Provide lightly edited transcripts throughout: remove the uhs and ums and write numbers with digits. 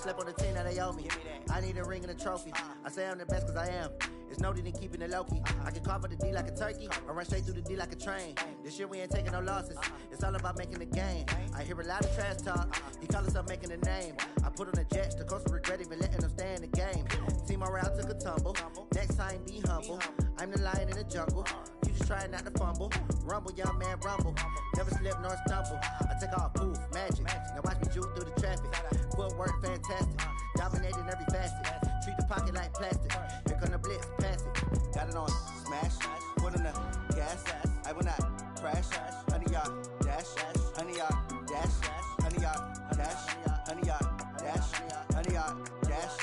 slept on the team that they owe me. I need a ring and a trophy. I say I'm the best cause I am. It's no need in keeping it low-key. I can carve up the D like a turkey, or run straight through the D like a train. This year we ain't taking no losses. It's all about making the game. I hear a lot of trash talk. He call himself making a name. I put on the Jets, the coast regret even letting them stay in the game. Team morale took a tumble. Next time be humble. I'm the lion in the jungle. You just try not to fumble. Rumble, young man, rumble. Never slip nor stumble. I take off, poof, magic. Now watch me juke through the traffic. Footwork fantastic. Dominating every facet. Treat the pocket like plastic. Here come the blitz, pass it. Got it on smash. Put in the gas. I will not crash. 100 yard dash. 100 yard dash. 100 yard dash. 100 yard dash. 100 yard dash.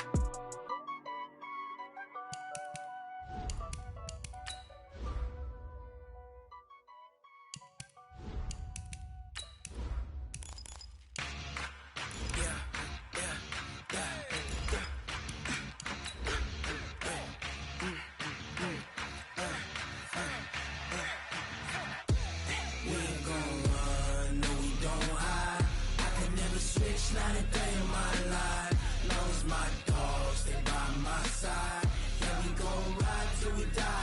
Not a day in my life, long as my dogs, they by my side. Yeah, we gon' ride till we die.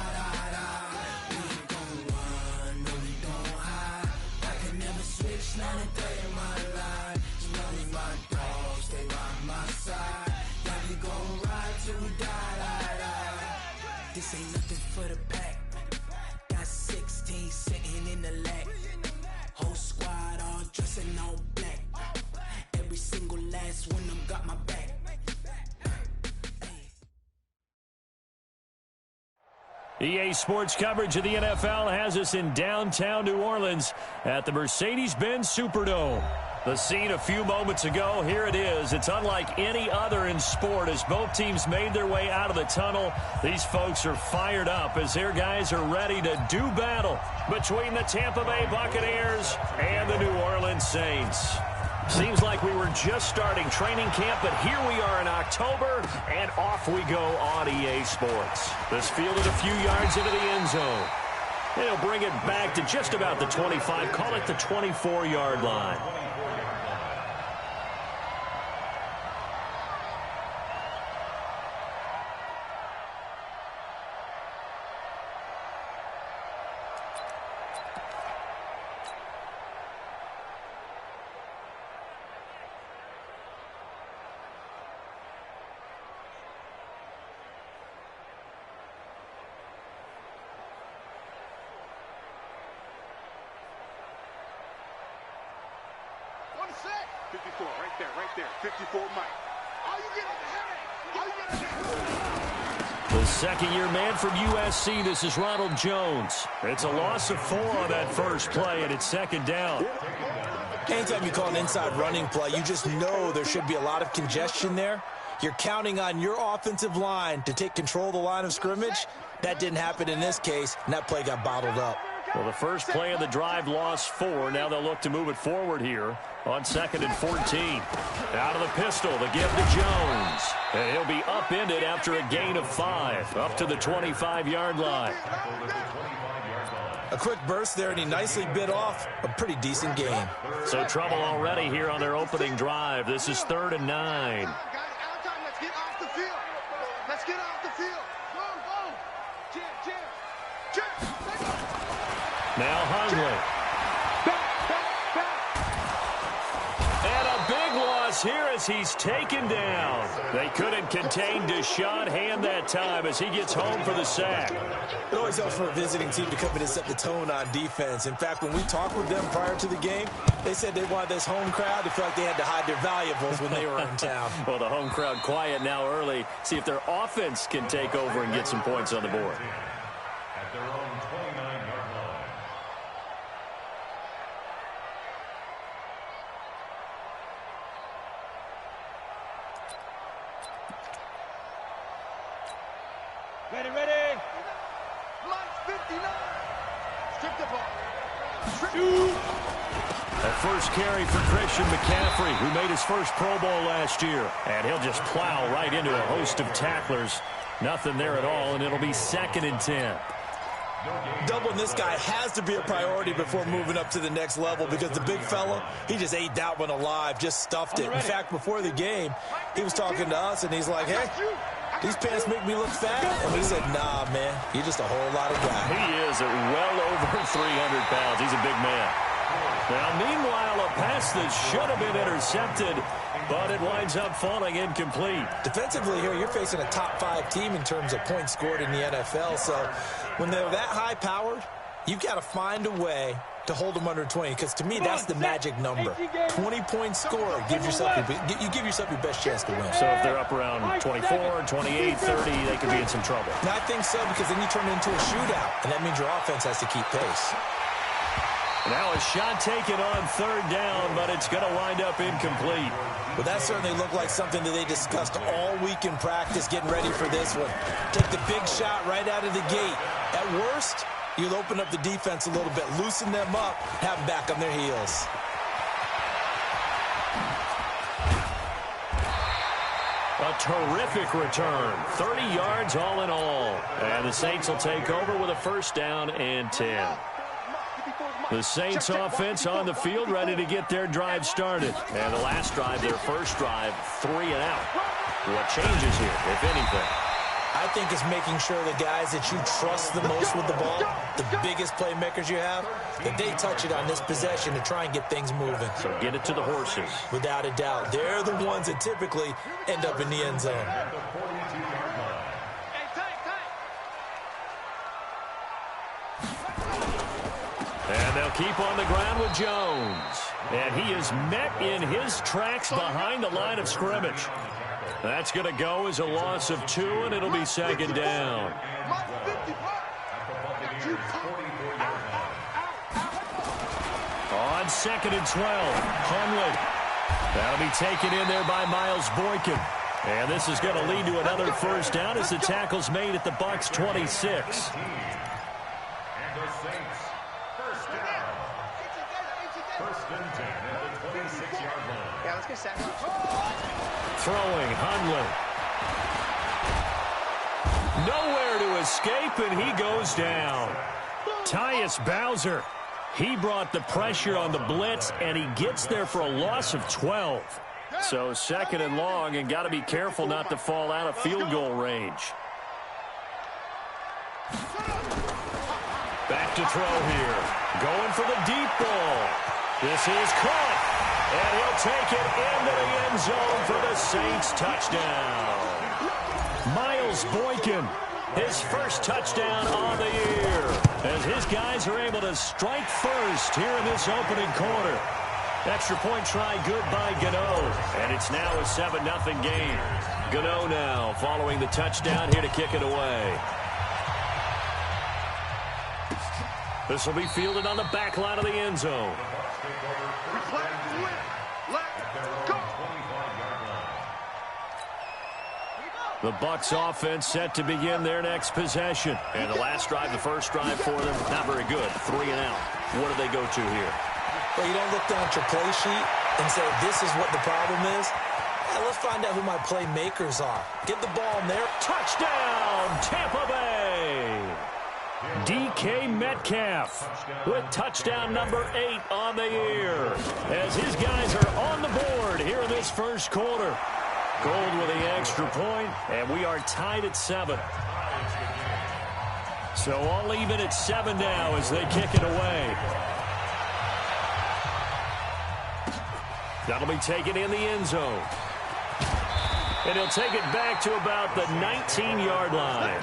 We ain't gon' run, no we don't hide. I can never switch, not a day in my life. As long as my dogs, they by my side. Yeah, we gon' ride till we die. This ain't nothing for the pack. Got 16 sitting in the lag. Whole squad all dressing all black. Every single last one of them got my back. EA Sports coverage of the NFL has us in downtown New Orleans at the Mercedes-Benz Superdome. The scene a few moments ago, here it is. It's unlike any other in sport as both teams made their way out of the tunnel. These folks are fired up as their guys are ready to do battle between the Tampa Bay Buccaneers and the New Orleans Saints. Seems like we were just starting training camp, but here we are in October, and off we go on EA Sports. This fielded a few yards into the end zone. And he'll bring it back to just about the 25, call it the 24-yard line. Right there. 54 Mike. The second-year man from USC, this is Ronald Jones. It's a loss of 4 on that first play, and it's second down. Anytime you call an inside running play, you just know there should be a lot of congestion there. You're counting on your offensive line to take control of the line of scrimmage. That didn't happen in this case, and that play got bottled up. Well, the first play of the drive lost 4. Now they'll look to move it forward here on 2nd and 14. Out of the pistol, the give to Jones. And he'll be upended after a gain of 5, up to the 25-yard line. A quick burst there, and he nicely bit off a pretty decent gain. So trouble already here on their opening drive. This is 3rd and 9. Let's get off the field. Let's get off the field. Now Hundley. And a big loss here as he's taken down. They couldn't contain Deshaun Hand that time as he gets home for the sack. It always helps for a visiting team to come in and set the tone on defense. In fact, when we talked with them prior to the game, they said they wanted this home crowd to feel like they had to hide their valuables when they were in town. Well, the home crowd quiet now early. See if their offense can take over and get some points on the board. At their own 29-yard line. Ready. Lunch 59. Strip the ball. That first carry for Christian McCaffrey, who made his first Pro Bowl last year. And he'll just plow right into a host of tacklers. Nothing there at all, and it'll be 2nd and 10. Doubling this guy has to be a priority before moving up to the next level because the big fella, he just ate that one alive, just stuffed it. In fact, before the game, he was talking to us, and he's like, hey, these pants make me look fat. And we said, nah, man, you're just a whole lot of guy. He is at well over 300 pounds. He's a big man. Now, meanwhile, a pass that should have been intercepted, but it winds up falling incomplete. Defensively here, you're facing a top-5 team in terms of points scored in the NFL. So when they're that high-powered, you've got to find a way to hold them under 20, because to me, that's the magic number. 20 points scored, you give yourself your best chance to win. So if they're up around 24, 28, 30, they could be in some trouble. And I think so, because then you turn it into a shootout, and that means your offense has to keep pace. Now a shot taken on third down, but it's going to wind up incomplete. Well, that certainly looked like something that they discussed all week in practice, getting ready for this one. Take the big shot right out of the gate. At worst, you'll open up the defense a little bit, loosen them up, have them back on their heels. A terrific return. 30 yards all in all. And the Saints will take over with a first down and 10. The Saints offense on the field, ready to get their drive started. And the last drive, their first drive, 3 and out. What changes here, if anything? I think it's making sure the guys that you trust the most with the ball, the biggest playmakers you have, that they touch it on this possession to try and get things moving. So get it to the horses. Without a doubt. They're the ones that typically end up in the end zone. And they'll keep on the ground with Jones. And he is met in his tracks behind the line of scrimmage. That's going to go as a loss of 2, and it'll be second down. On 2nd and 12, Hundley. That'll be taken in there by Miles Boykin. And this is going to lead to another first down as the tackle's made at the Bucs 26. Throwing, Hundley. Nowhere to escape, and he goes down. Tyus Bowser. He brought the pressure on the blitz, and he gets there for a loss of 12. So 2nd and long, and got to be careful not to fall out of field goal range. Back to throw here. Going for the deep ball. This is caught. And he'll take it into the end zone for the Saints touchdown. Miles Boykin, his first touchdown on the year, as his guys are able to strike first here in this opening quarter. Extra point try good by Gano, and it's now a 7-0 game. Gano now following the touchdown here to kick it away. This will be fielded on the back line of the end zone. The Bucs offense set to begin their next possession. And the last drive, the first drive for them, not very good. 3 and out. What do they go to here? Well, you don't look down at your play sheet and say, this is what the problem is. Let's find out who my playmakers are. Get the ball in there. Touchdown, Tampa Bay! DK Metcalf with touchdown number 8 on the year, as his guys are on the board here in this first quarter. Gold with the extra point, and we are tied at 7. So all even at 7 now as they kick it away. That'll be taken in the end zone. And he'll take it back to about the 19-yard line.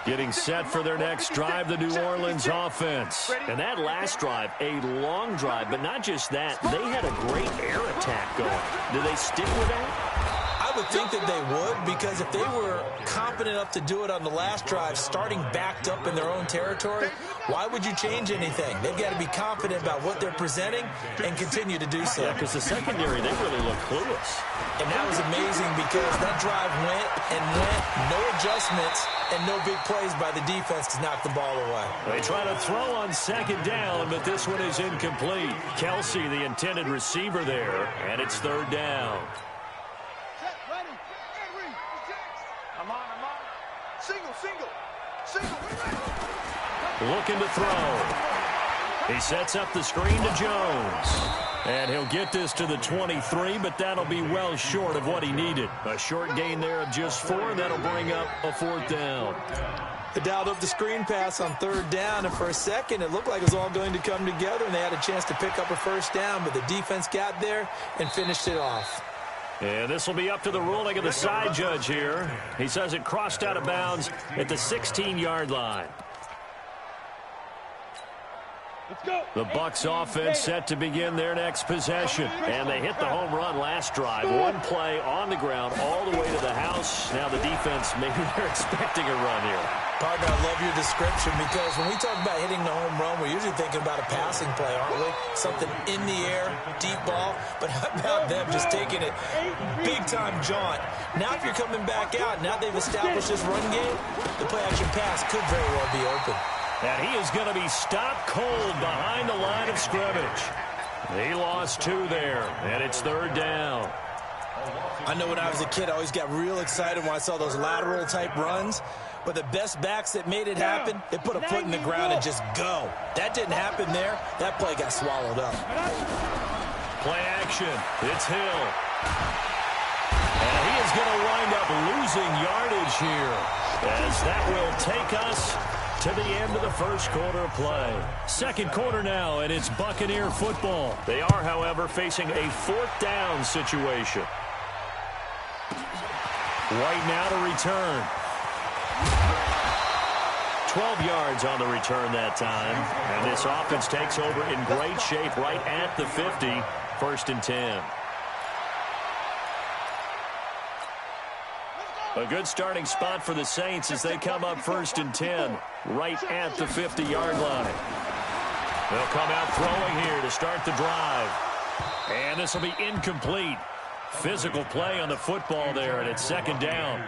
Getting set for their next drive, the New Orleans offense. And that last drive, a long drive, but not just that. They had a great air attack going. Do they stick with that? I would think that they would, because if they were confident enough to do it on the last drive, starting backed up in their own territory, why would you change anything? They've got to be confident about what they're presenting and continue to do so. Yeah, because the secondary, they really look clueless. And that was amazing because that drive went and went, no adjustments, and no big plays by the defense to knock the ball away. They try to throw on 2nd down, but this one is incomplete. Kelsey, the intended receiver there, and it's 3rd down. Single. Looking to throw. He sets up the screen to Jones. And he'll get this to the 23, but that'll be well short of what he needed. A short gain there of just 4. That'll bring up a 4th down. They dialed up the screen pass on 3rd down, and for a second it looked like it was all going to come together, and they had a chance to pick up a 1st down, but the defense got there and finished it off. And this will be up to the ruling of the side judge here. He says it crossed out of bounds at the 16-yard line. The Bucs offense set to begin their next possession. And they hit the home run last drive. One play on the ground all the way to the house. Now the defense, maybe they're expecting a run here. Partner, I love your description because when we talk about hitting the home run, we're usually thinking about a passing play, aren't we? Something in the air, deep ball. But how about them just taking it big-time jaunt? Now if you're coming back out, now they've established this run game, the play-action pass could very well be open. And he is going to be stopped cold behind the line of scrimmage. He lost 2 there, and it's 3rd down. I know when I was a kid, I always got real excited when I saw those lateral-type runs. But the best backs that made it happen, they put a foot in the ground and just go. That didn't happen there. That play got swallowed up. Play action. It's Hill. And he is going to wind up losing yardage here, as that will take us to the end of the first quarter of play. Second quarter now, and it's Buccaneer football. They are, however, facing a 4th down situation. Right now to return. 12 yards on the return that time. And this offense takes over in great shape right at the 50. 1st and 10. A good starting spot for the Saints as they come up 1st and 10 right at the 50-yard line. They'll come out throwing here to start the drive. And this will be incomplete. Physical play on the football there, and it's 2nd down.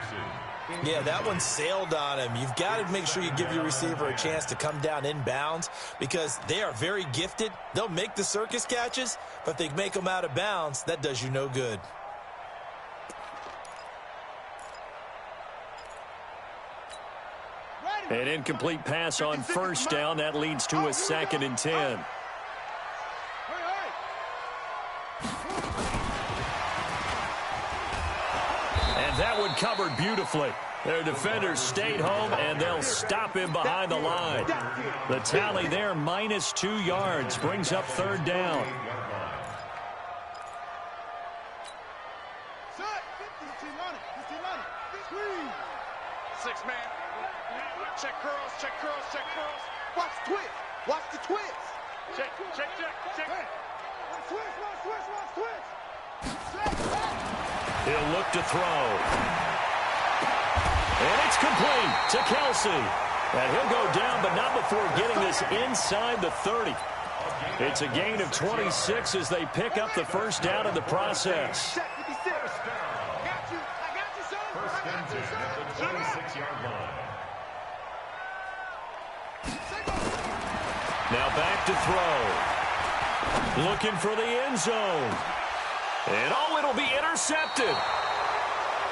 Yeah, that one sailed on him. You've got to make sure you give your receiver a chance to come down inbounds because they are very gifted. They'll make the circus catches, but if they make them out of bounds, that does you no good. An incomplete pass on 1st down. That leads to a 2nd and 10. And that one covered beautifully. Their defenders stayed home, and they'll stop him behind the line. The tally there, -2 yards, brings up 3rd down. Watch the twist. Watch the twist. Check. He'll look to throw. And it's complete to Kelsey. And he'll go down, but not before getting this inside the 30. It's a gain of 26 as they pick up the 1st down in the process. Now back to throw. Looking for the end zone. And it'll be intercepted.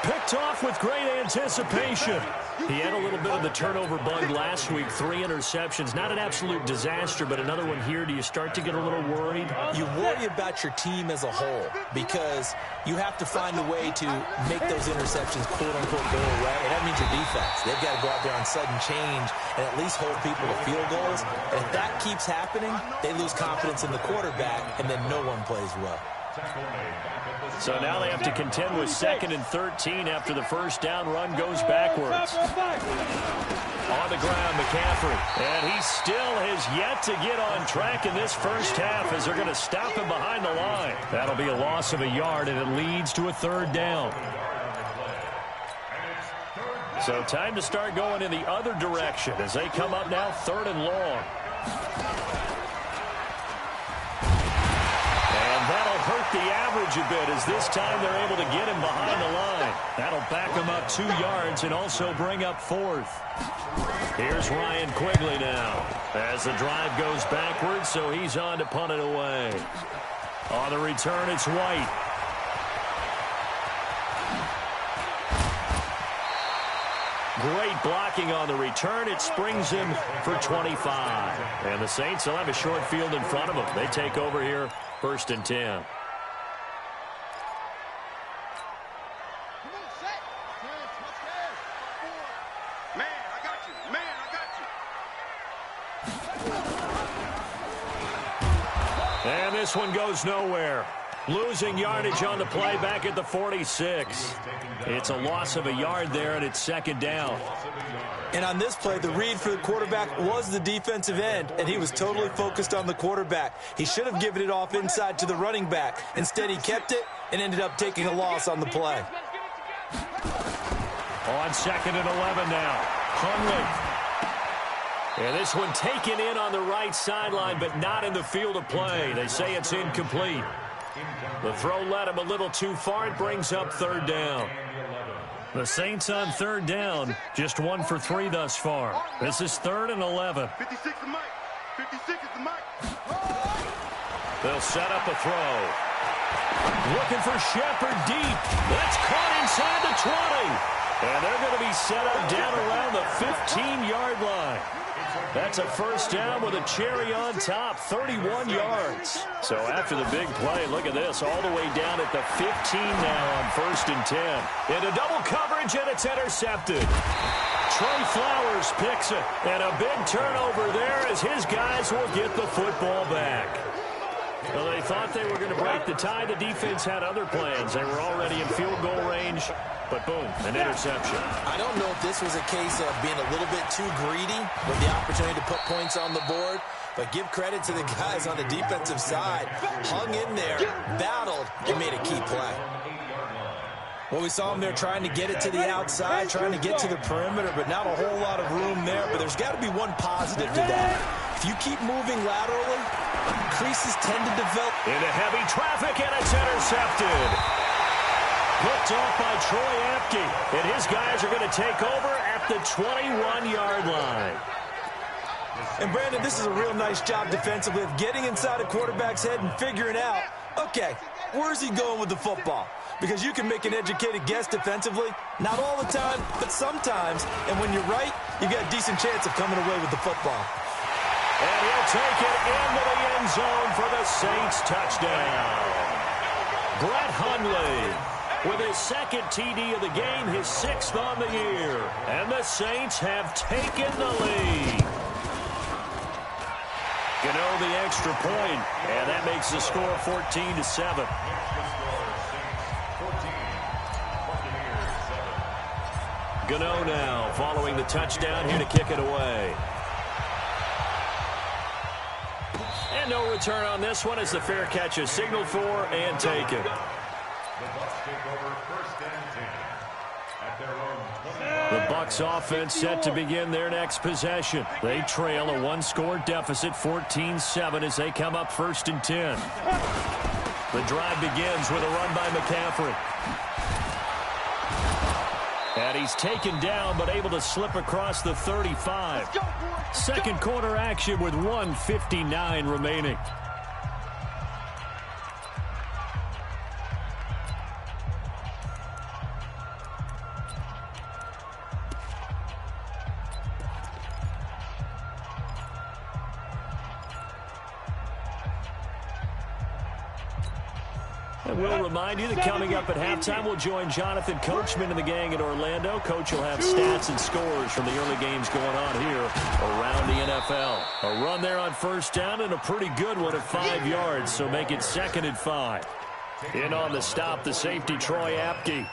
Picked off with great anticipation. He had a little bit of the turnover bug last week. 3 interceptions. Not an absolute disaster, but another one here. Do you start to get a little worried? You worry about your team as a whole because you have to find a way to make those interceptions quote-unquote go away. And that means your defense. They've got to go out there on sudden change and at least hold people to field goals. And if that keeps happening, they lose confidence in the quarterback, and then no one plays well. So now they have to contend with 2nd and 13 after the 1st down run goes backwards. On the ground, McCaffrey. And he still has yet to get on track in this first half as they're going to stop him behind the line. That'll be a loss of a yard, and it leads to a 3rd down. So time to start going in the other direction as they come up now 3rd and long. That'll hurt the average a bit as this time they're able to get him behind the line. That'll back him up 2 yards and also bring up 4th. Here's Ryan Quigley now as the drive goes backwards, so he's on to punt it away. On the return, it's White. great blocking on the return. It springs him for 25. And the Saints will have a short field in front of them. They take over here, 1st and 10. And this one goes nowhere. Losing yardage on the play back at the 46. It's a loss of a yard there, and it's 2nd down. And on this play, the read for the quarterback was the defensive end, and he was totally focused on the quarterback. He should have given it off inside to the running back. Instead, he kept it and ended up taking a loss on the play. On 2nd and 11 now. Hundley. And this one taken in on the right sideline, but not in the field of play. They say it's incomplete. The throw led him a little too far. It brings up 3rd down. The Saints on 3rd down, just 1 for 3 thus far. This is 3rd and 11. 56 is Mike. 56 is the Mike. They'll set up a throw. Looking for Shepard deep. That's caught inside the 20. And they're going to be set up down around the 15-yard line. That's a 1st down with a cherry on top, 31 yards. So after the big play, look at this, all the way down at the 15 now on 1st and 10. Into double coverage, and it's intercepted. Trey Flowers picks it, and a big turnover there as his guys will get the football back. Well, they thought they were going to break the tie. The defense had other plans. They were already in field goal range, but boom, an interception. I don't know if this was a case of being a little bit too greedy with the opportunity to put points on the board, but give credit to the guys on the defensive side. Hung in there, battled, and made a key play. Well, we saw him there trying to get it to the outside, trying to get to the perimeter, but not a whole lot of room there. But there's got to be one positive to that. If you keep moving laterally, creases tend to develop. Into heavy traffic, and it's intercepted. Picked off by Troy Apke, and his guys are going to take over at the 21-yard line. And, Brandon, this is a real nice job defensively of getting inside a quarterback's head and figuring out, okay, where's he going with the football? Because you can make an educated guess defensively, not all the time, but sometimes. And when you're right, you got a decent chance of coming away with the football. And he'll take it into the end zone for the Saints touchdown. Brett Hundley with his 2nd TD of the game, his 6th on the year. And the Saints have taken the lead. Gano the extra point, and that makes the score 14-7. Gano now following the touchdown here to kick it away. And no return on this one as the fair catch is signaled for and taken. The Bucs offense set to begin their next possession. They trail a 1-score deficit, 14-7, as they come up 1st and 10. The drive begins with a run by McCaffrey. And he's taken down, but able to slip across the 35. Second quarter action with 1:59 remaining. And we'll remind you that coming up at halftime, we'll join Jonathan Coachman and the gang at Orlando. Coach will have stats and scores from the early games going on here around the NFL. A run there on 1st down and a pretty good one at 5 yards, so make it 2nd and 5. In on the stop, the safety, Troy Apke.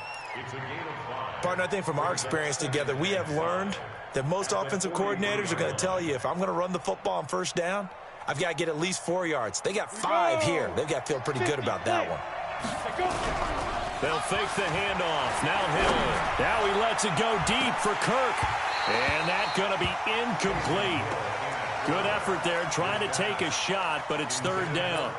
Partner, I think from our experience together, we have learned that most offensive coordinators are going to tell you, if I'm going to run the football on 1st down, I've got to get at least 4 yards. They got 5 here. They've got to feel pretty good about that one. They'll fake the handoff. Now Hill. Now he lets it go deep for Kirk. And that's going to be incomplete. Good effort there, trying to take a shot, but it's third down.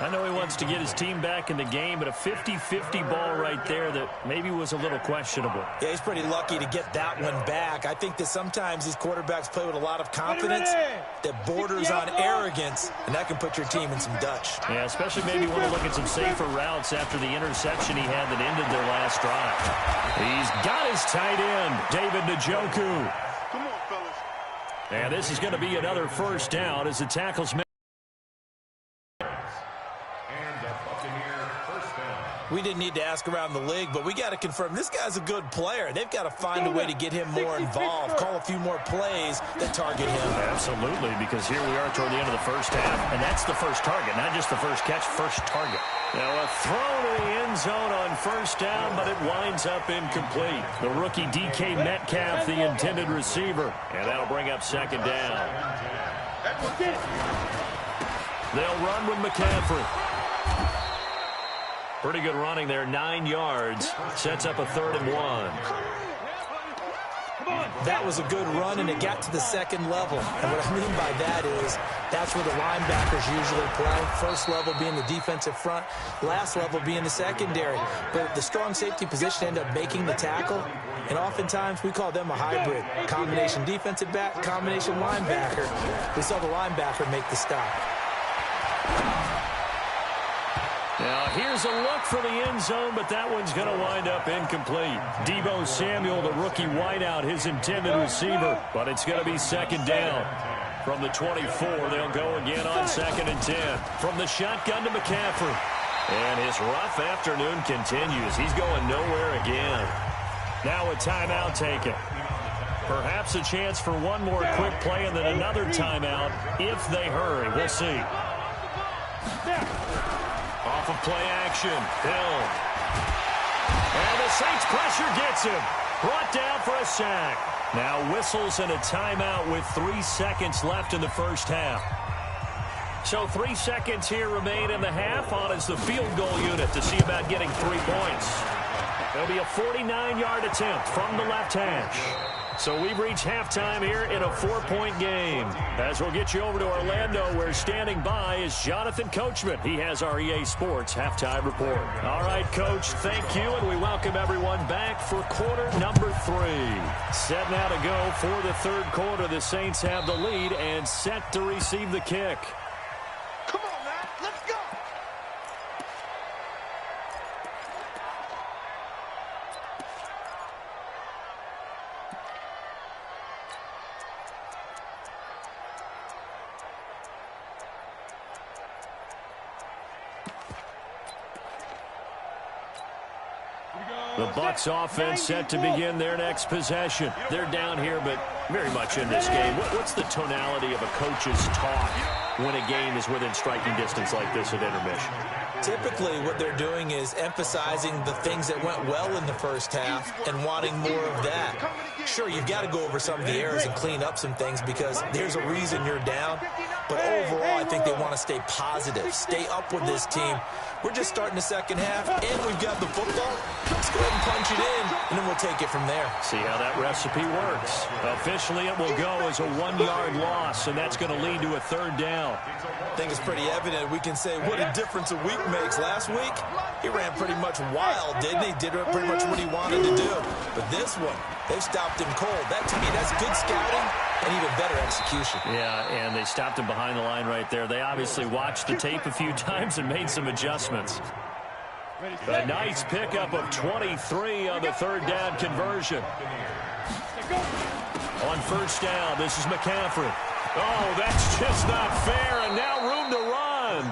I know he wants to get his team back in the game, but a 50-50 ball right there that maybe was a little questionable. Yeah, he's pretty lucky to get that one back. I think that sometimes these quarterbacks play with a lot of confidence that borders on arrogance, and that can put your team in some Dutch. Yeah, especially maybe want to look at some safer routes after the interception he had that ended their last drive. He's got his tight end, David Njoku. Come on, fellas. And this is going to be another first down as the tackles made. We didn't need to ask around the league, but we got to confirm this guy's a good player. They've got to find a way to get him more involved, call a few more plays that target him. Absolutely, because here we are toward the end of the first half, and that's the first target, not just the first catch, first target. Now a throw to the end zone on first down, but it winds up incomplete. The rookie DK Metcalf, the intended receiver, and that'll bring up second down. They'll run with McCaffrey. Pretty good running there, 9 yards. Sets up a 3rd and 1. That was a good run, and it got to the second level. And what I mean by that is that's where the linebackers usually play. First level being the defensive front, last level being the secondary. But the strong safety position ended up making the tackle, and oftentimes we call them a hybrid. Combination defensive back, combination linebacker. We saw the linebacker make the stop. Now, here's a look for the end zone, but that one's going to wind up incomplete. Deebo Samuel, the rookie wideout, his intended receiver, but it's going to be second down. From the 24, they'll go again on 2nd and 10. From the shotgun to McCaffrey. And his rough afternoon continues. He's going nowhere again. Now a timeout taken. Perhaps a chance for one more quick play and then another timeout if they hurry. We'll see. Off of play action, Hill. And the Saints pressure gets him. Brought down for a sack. Now whistles and a timeout with 3 seconds left in the first half. So 3 seconds here remain in the half. On is the field goal unit to see about getting 3 points. There'll be a 49-yard attempt from the left hash. So we've reached halftime here in a 4-point game. As we'll get you over to Orlando, where standing by is Jonathan Coachman. He has our EA Sports halftime report. All right, Coach, thank you, and we welcome everyone back for quarter number 3. Set now to go for the third quarter. The Saints have the lead and set to receive the kick. Come on, man. Let's go. The Bucs offense set to begin their next possession. They're down here, but very much in this game. What's the tonality of a coach's talk when a game is within striking distance like this at intermission? Typically, what they're doing is emphasizing the things that went well in the first half and wanting more of that. Sure, you've got to go over some of the errors and clean up some things because there's a reason you're down. But overall, I think they want to stay positive, stay up with this team. We're just starting the second half, and we've got the football. Let's go ahead and punch it in, and then we'll take it from there. See how that recipe works. Officially, it will go as a 1-yard loss, and that's going to lead to a third down. I think it's pretty evident. We can say what a difference a week makes. Last week, he ran pretty much wild, didn't he? Did pretty much what he wanted to do. But this one, they've stopped him cold. That, to me, that's good scouting and even better execution. Yeah, and they stopped him behind the line right there. They obviously watched the tape a few times and made some adjustments. A nice pickup of 23 on the third down conversion. On first down, this is McCaffrey. Oh, that's just not fair, and now room to run.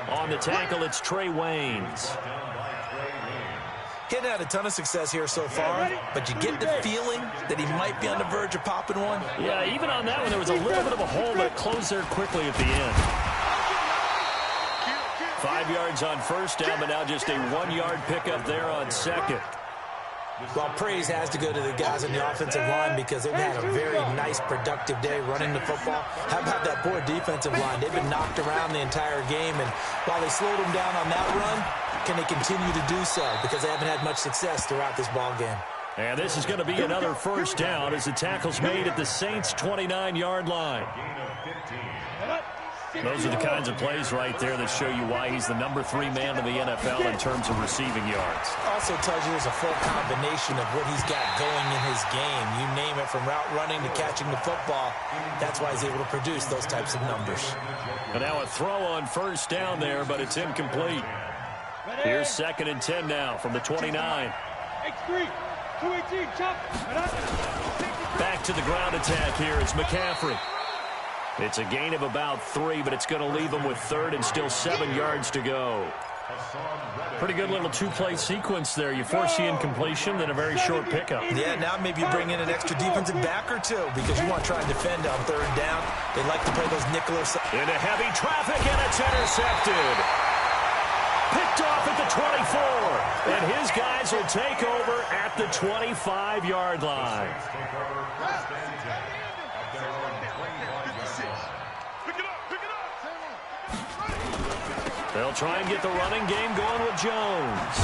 On the tackle, it's Trey Waynes. He hadn't had a ton of success here so far, but you get the feeling that he might be on the verge of popping one. Yeah, even on that one, there was a little bit of a hole, but it closed there quickly at the end. 5 yards on first down, but now just a 1-yard pickup there on second. Well, praise has to go to the guys on the offensive line because they've had a very nice, productive day running the football. How about that poor defensive line? They've been knocked around the entire game, and while they slowed them down on that run, can they continue to do so? Because they haven't had much success throughout this ball game. And this is going to be another first down as the tackle's made at the Saints' 29-yard line. Those are the kinds of plays right there that show you why he's the number 3 man in the NFL in terms of receiving yards. Also tells you there's a full combination of what he's got going in his game. You name it, from route running to catching the football. That's why he's able to produce those types of numbers. And now a throw on first down there, but it's incomplete. Here's 2nd and 10 now from the 29. X3, 218, chop. Back to the ground attack here. It's McCaffrey. It's a gain of about 3, but it's going to leave him with 3rd and still 7 yards to go. Pretty good little 2-play sequence there. You force the incompletion, then a very short pickup. Yeah, now maybe you bring in an extra defensive back or two because you want to try and defend on 3rd down. They like to play those nickel. Into heavy traffic, and it's intercepted. Picked off at the 24, and his guys will take over at the 25-yard line. They'll try and get the running game going with Jones.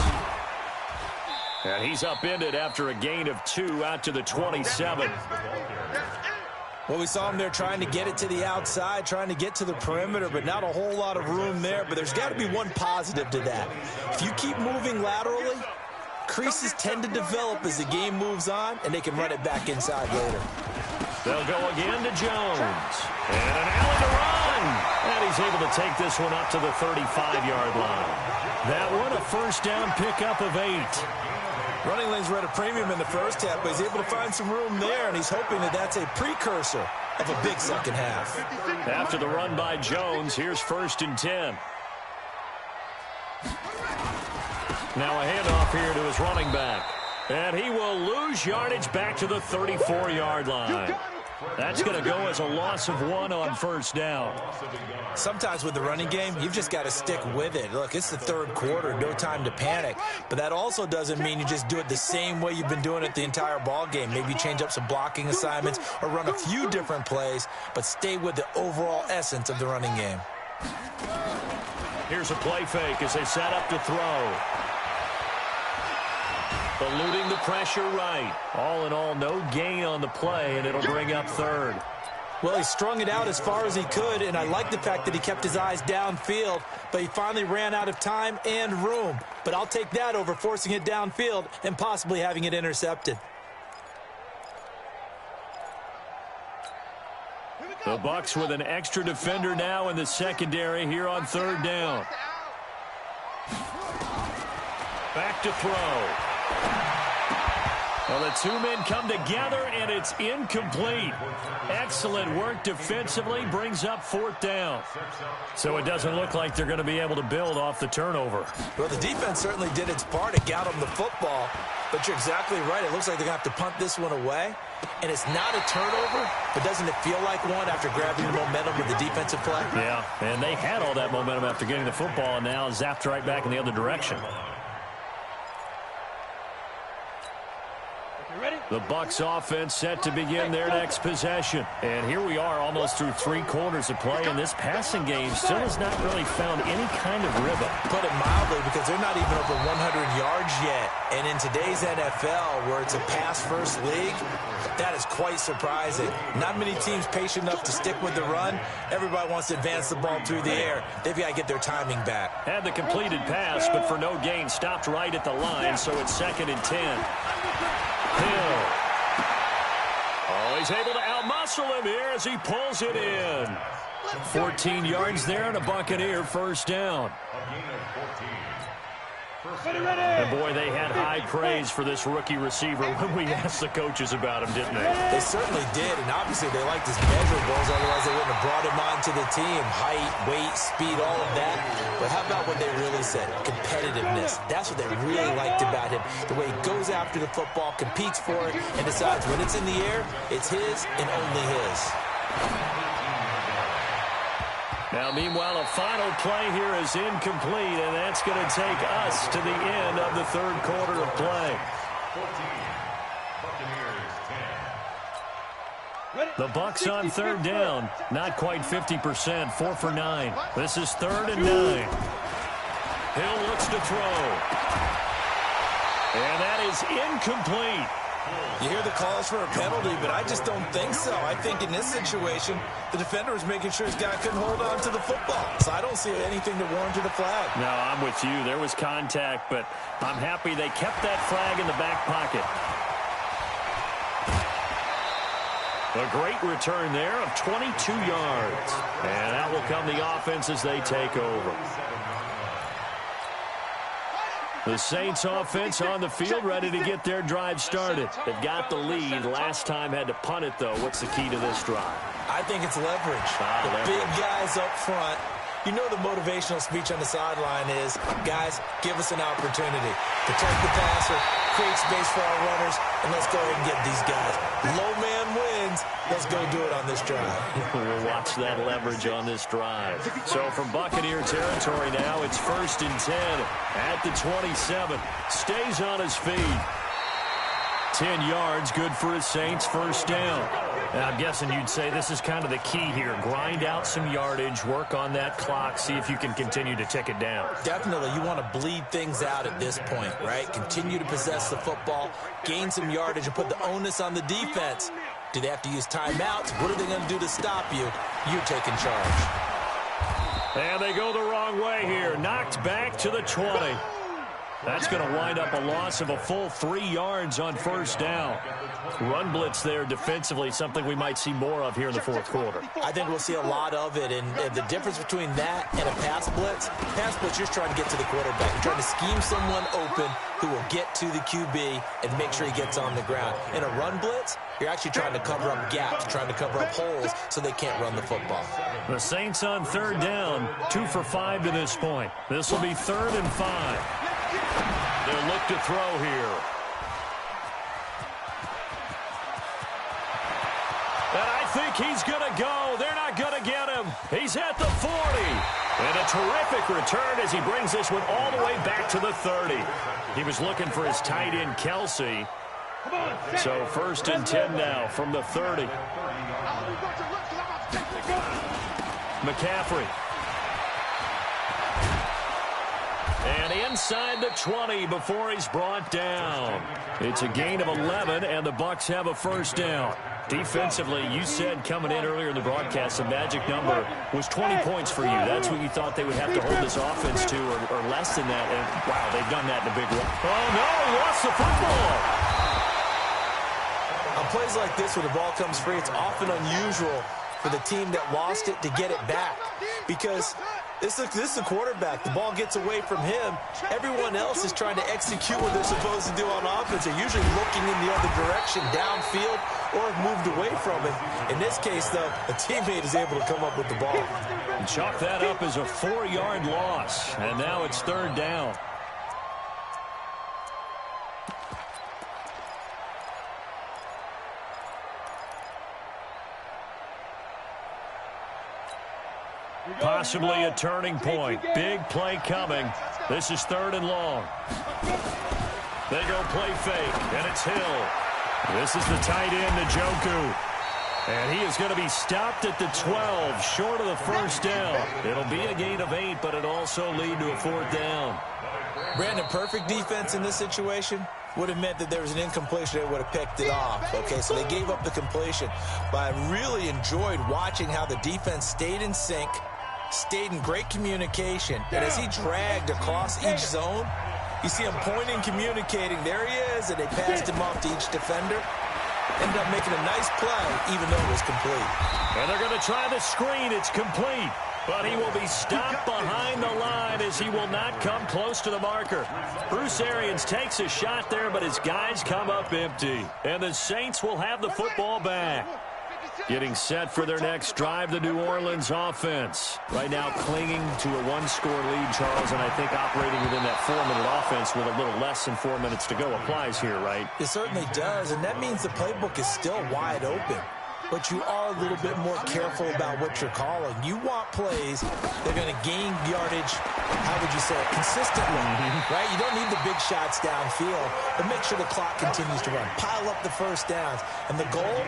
And he's upended after a gain of 2 out to the 27. Well, we saw him there trying to get it to the outside, trying to get to the perimeter, but not a whole lot of room there. But there's got to be one positive to that. If you keep moving laterally, creases tend to develop as the game moves on, and they can run it back inside later. They'll go again to Jones. And an alley to run. And he's able to take this one up to the 35-yard line. That one a first down pickup of 8. Running lanes were at a premium in the first half, but he's able to find some room there, and he's hoping that that's a precursor of a big second half. After the run by Jones, here's 1st and 10. Now a handoff here to his running back. And he will lose yardage back to the 34-yard line. That's going to go as a loss of 1 on first down. Sometimes with the running game, you've just got to stick with it. Look, it's the 3rd quarter, no time to panic. But that also doesn't mean you just do it the same way you've been doing it the entire ball game. Maybe change up some blocking assignments or run a few different plays, but stay with the overall essence of the running game. Here's a play fake as they set up to throw. Eluding the pressure right. All in all, no gain on the play, and it'll bring up 3rd. Well, he strung it out as far as he could, and I like the fact that he kept his eyes downfield, but he finally ran out of time and room. But I'll take that over forcing it downfield and possibly having it intercepted. The Bucs with an extra defender now in the secondary here on 3rd down. Back to throw. Well, the 2 men come together, and it's incomplete. Excellent work defensively, brings up 4th down. So it doesn't look like they're going to be able to build off the turnover. Well, the defense certainly did its part to get them the football, but you're exactly right. It looks like they're going to have to punt this one away, and it's not a turnover, but doesn't it feel like one after grabbing the momentum with the defensive play? Yeah, and they had all that momentum after getting the football, and now zapped right back in the other direction. The Bucs offense set to begin their next possession. And here we are almost through 3 quarters of play, and this passing game still has not really found any kind of rhythm. Put it mildly, because they're not even over 100 yards yet. And in today's NFL, where it's a pass-first league, that is quite surprising. Not many teams patient enough to stick with the run. Everybody wants to advance the ball through the air. They've got to get their timing back. Had the completed pass, but for no gain, stopped right at the line, so it's 2nd and 10. Hill. Oh, he's able to outmuscle him here as he pulls it in. 14 yards there and a Buccaneer first down. And boy, they had high praise for this rookie receiver when we asked the coaches about him, didn't they? They certainly did, and obviously they liked his measurables, otherwise they wouldn't have brought him onto the team. Height, weight, speed, all of that. But how about what they really said? Competitiveness. That's what they really liked about him. The way he goes after the football, competes for it, and decides when it's in the air, it's his and only his. Now, meanwhile, a final play here is incomplete, and that's going to take us to the end of the 3rd quarter of play. 14, The Bucs on 3rd down, not quite 50%, 4 for 9. This is 3rd and 9. Hill looks to throw. And that is incomplete. You hear the calls for a penalty, but I just don't think so. I think in this situation, the defender was making sure his guy couldn't hold on to the football. So I don't see anything that warranted a flag. No, I'm with you. There was contact, but I'm happy they kept that flag in the back pocket. A great return there of 22 yards. And that will come the offense as they take over. The Saints offense on the field, ready to get their drive started. They've got the lead. Last time had to punt it, though. What's the key to this drive? I think it's leverage. The big guys up front. You know the motivational speech on the sideline is, guys, give us an opportunity. Protect the passer, create space for our runners, and let's go ahead and get these guys. Low man wins. Let's go do it on this drive. We'll watch that leverage on this drive. So from Buccaneer territory now, it's 1st and 10 at the 27. Stays on his feet. 10 yards, good for his Saints, first down. And I'm guessing you'd say this is kind of the key here. Grind out some yardage, work on that clock, see if you can continue to tick it down. Definitely. You want to bleed things out at this point, right? Continue to possess the football, gain some yardage, and put the onus on the defense. Do they have to use timeouts? What are they going to do to stop you? You're taking charge. And they go the wrong way here. Knocked back to the 20. That's going to wind up a loss of a full 3 yards on first down. Run blitz there defensively, something we might see more of here in the fourth quarter. I think we'll see a lot of it, and the difference between that and a pass blitz, you're just trying to get to the quarterback. You're trying to scheme someone open who will get to the QB and make sure he gets on the ground. In a run blitz, you're actually trying to cover up gaps, trying to cover up holes so they can't run the football. The Saints on third down, 2 for 5 to this point. This will be 3rd and 5. They'll look to throw here. And I think he's going to go. They're not going to get him. He's at the 40. And a terrific return as he brings this one all the way back to the 30. He was looking for his tight end, Kelsey. So 1st and 10 now from the 30. McCaffrey. And inside the 20 before he's brought down. It's a gain of 11, and the Bucs have a first down. Defensively, you said coming in earlier in the broadcast, the magic number was 20 points for you. That's what you thought they would have to hold this offense to, or less than that. And, wow, they've done that in a big way. Oh, no, he lost the football. On plays like this where the ball comes free, it's often unusual for the team that lost it to get it back. Because this is a quarterback. The ball gets away from him. Everyone else is trying to execute what they're supposed to do on offense. They're usually looking in the other direction, downfield, or have moved away from it. In this case, though, a teammate is able to come up with the ball. And chalk that up as a 4-yard loss. And now it's 3rd down. Possibly a turning point. Big play coming. This is 3rd and long. They go play fake, and it's Hill. This is the tight end, Njoku. And he is going to be stopped at the 12, short of the first down. It'll be a gain of 8, but it'll also lead to a 4th down. Brandon, perfect defense in this situation would have meant that there was an incompletion. They would have picked it off. Okay, so they gave up the completion. But I really enjoyed watching how the defense stayed in sync, stayed in great communication. And as he dragged across each zone, you see him pointing, communicating. There he is, and they passed him off to each defender. Ended up making a nice play, even though it was complete. And they're going to try the screen. It's complete. But he will be stopped behind the line as he will not come close to the marker. Bruce Arians takes a shot there, but his guys come up empty. And the Saints will have the football back. Getting set for their next drive, the New Orleans offense. Right now clinging to a 1-score lead, Charles, and I think operating within that 4-minute offense with a little less than 4 minutes to go applies here, right? It certainly does, and that means the playbook is still wide open. But you are a little bit more careful about what you're calling. You want plays that are going to gain yardage, how would you say it, consistently, right? You don't need the big shots downfield, but make sure the clock continues to run. Pile up the first downs. And the goal,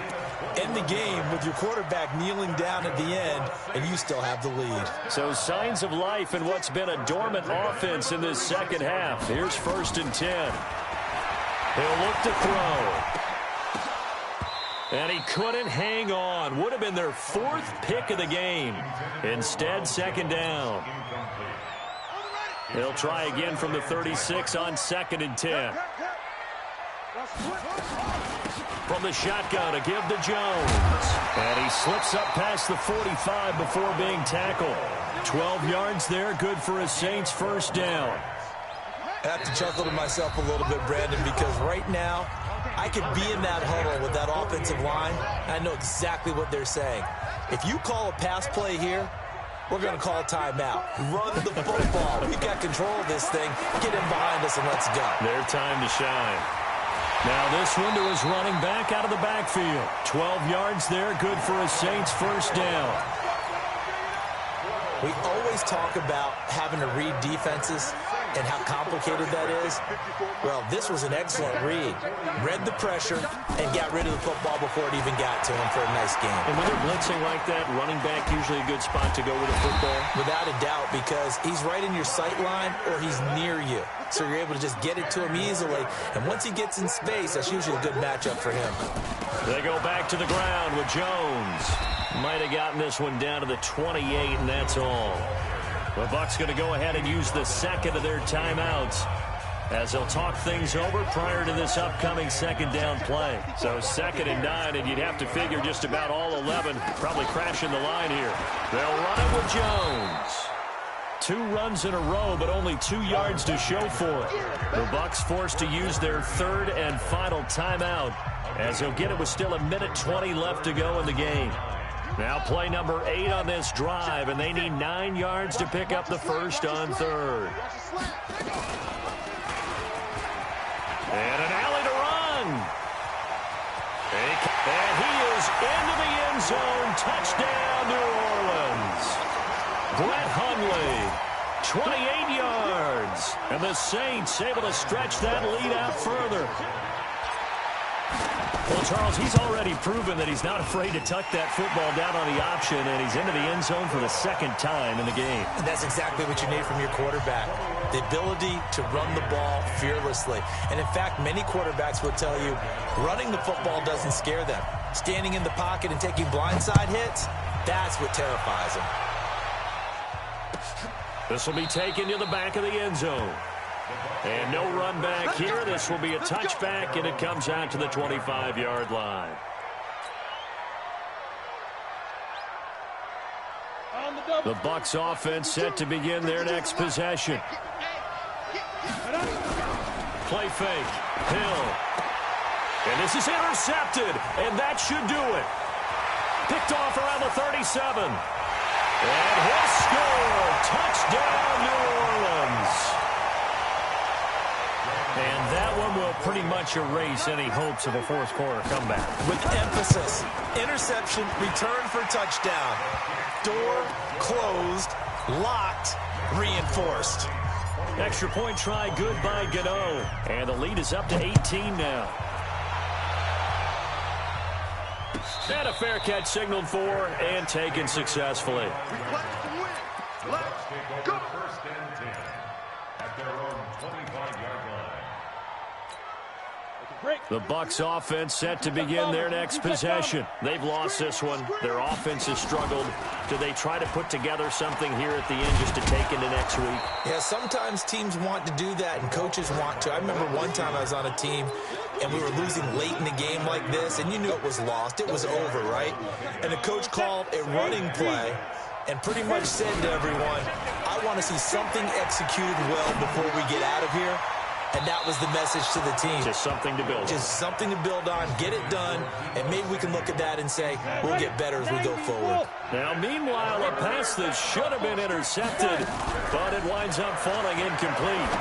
end the game with your quarterback kneeling down at the end, and you still have the lead. So signs of life in what's been a dormant offense in this second half. Here's 1st and 10. He'll look to throw. And he couldn't hang on. Would have been their 4th pick of the game. Instead, 2nd down. He'll try again from the 36 on 2nd and 10. From the shotgun, a give to Jones. And he slips up past the 45 before being tackled. 12 yards there, good for a Saints 1st down. I have to chuckle to myself a little bit, Brandon, because right now I could be in that huddle with that offensive line, and I know exactly what they're saying. If you call a pass play here, we're going to call a timeout. Run the football. We've got control of this thing. Get in behind us and let's go. Their time to shine. Now this one to his running back out of the backfield. 12 yards there, good for a Saints 1st down. We always talk about having to read defenses and how complicated that is. Well, this was an excellent read. Read the pressure and got rid of the football before it even got to him for a nice game. And when they're blitzing like that, running back usually a good spot to go with a football? Without a doubt, because he's right in your sight line or he's near you. So you're able to just get it to him easily. And once he gets in space, that's usually a good matchup for him. They go back to the ground with Jones. Might have gotten this one down to the 28, and that's all. The Bucs going to go ahead and use the 2nd of their timeouts as they'll talk things over prior to this upcoming 2nd down play. So 2nd and 9, and you'd have to figure just about all 11 probably crashing the line here. They'll run it with Jones. 2 runs in a row, but only 2 yards to show for it. The Bucs forced to use their 3rd and final timeout as he'll get it with still 1:20 left to go in the game. Now play number 8 on this drive, and they need 9 yards to pick up the 1st on 3rd. And an alley to run. And he is into the end zone. Touchdown, New Orleans. Brett Hundley, 28 yards. And the Saints able to stretch that lead out further. Well, Charles, he's already proven that he's not afraid to tuck that football down on the option, and he's into the end zone for the 2nd time in the game. And that's exactly what you need from your quarterback, the ability to run the ball fearlessly. And, in fact, many quarterbacks will tell you running the football doesn't scare them. Standing in the pocket and taking blindside hits, that's what terrifies them. This will be taken to the back of the end zone. And no run back here. This will be a touchback, and it comes out to the 25-yard line. The Bucs offense set to begin their next possession. Play fake. Hill. And this is intercepted, and that should do it. Picked off around the 37. And he'll score. Touchdown, New Orleans. And that one will pretty much erase any hopes of a 4th quarter comeback. With emphasis, interception, return for touchdown. Door closed, locked, reinforced. Extra point try, good by Gano. And the lead is up to 18 now. And a fair catch signaled for and taken successfully. Let's go. 1st and 10 at their own 25-yard line. The Bucs offense set to begin their next possession. They've lost this one. Their offense has struggled. Do they try to put together something here at the end just to take into next week? Yeah, sometimes teams want to do that and coaches want to. I remember one time I was on a team and we were losing late in the game like this, and you knew it was lost. It was over, right? And the coach called a running play and pretty much said to everyone, I want to see something executed well before we get out of here. And that was the message to the team. Just something to build on. Just something to build on, get it done, and maybe we can look at that and say, we'll get better as we go forward. Now, meanwhile, a pass that should have been intercepted, but it winds up falling incomplete.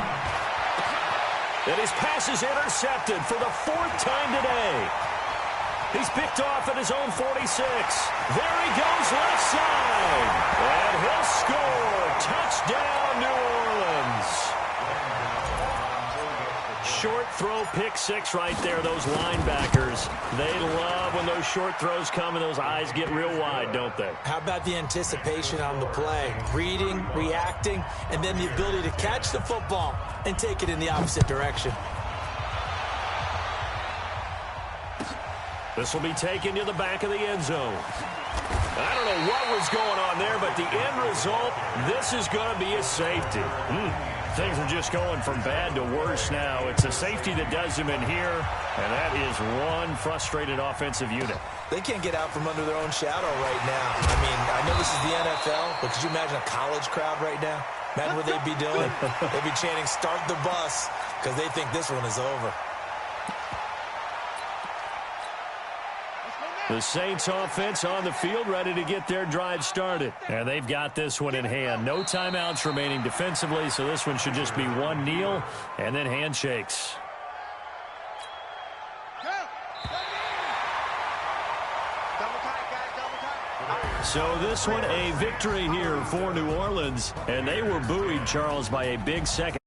And his pass is intercepted for the 4th time today. He's picked off at his own 46. There he goes left side. And he'll score. Touchdown, New Orleans. Short throw, pick 6 right there. Those linebackers, they love when those short throws come and those eyes get real wide, don't they? How about the anticipation on the play? Reading, reacting, and then the ability to catch the football and take it in the opposite direction. This will be taken to the back of the end zone. I don't know what was going on there, but the end result, this is going to be a safety. Things are just going from bad to worse now. It's a safety that does him in here, and that is one frustrated offensive unit. They can't get out from under their own shadow right now. I mean, I know this is the NFL, but could you imagine a college crowd right now? Imagine what they'd be doing. They'd be chanting, "Start the bus," because they think this one is over. The Saints offense on the field, ready to get their drive started. And they've got this one in hand. No timeouts remaining defensively, so this one should just be one kneel and then handshakes. So this one a victory here for New Orleans. And they were buoyed, Charles, by a big second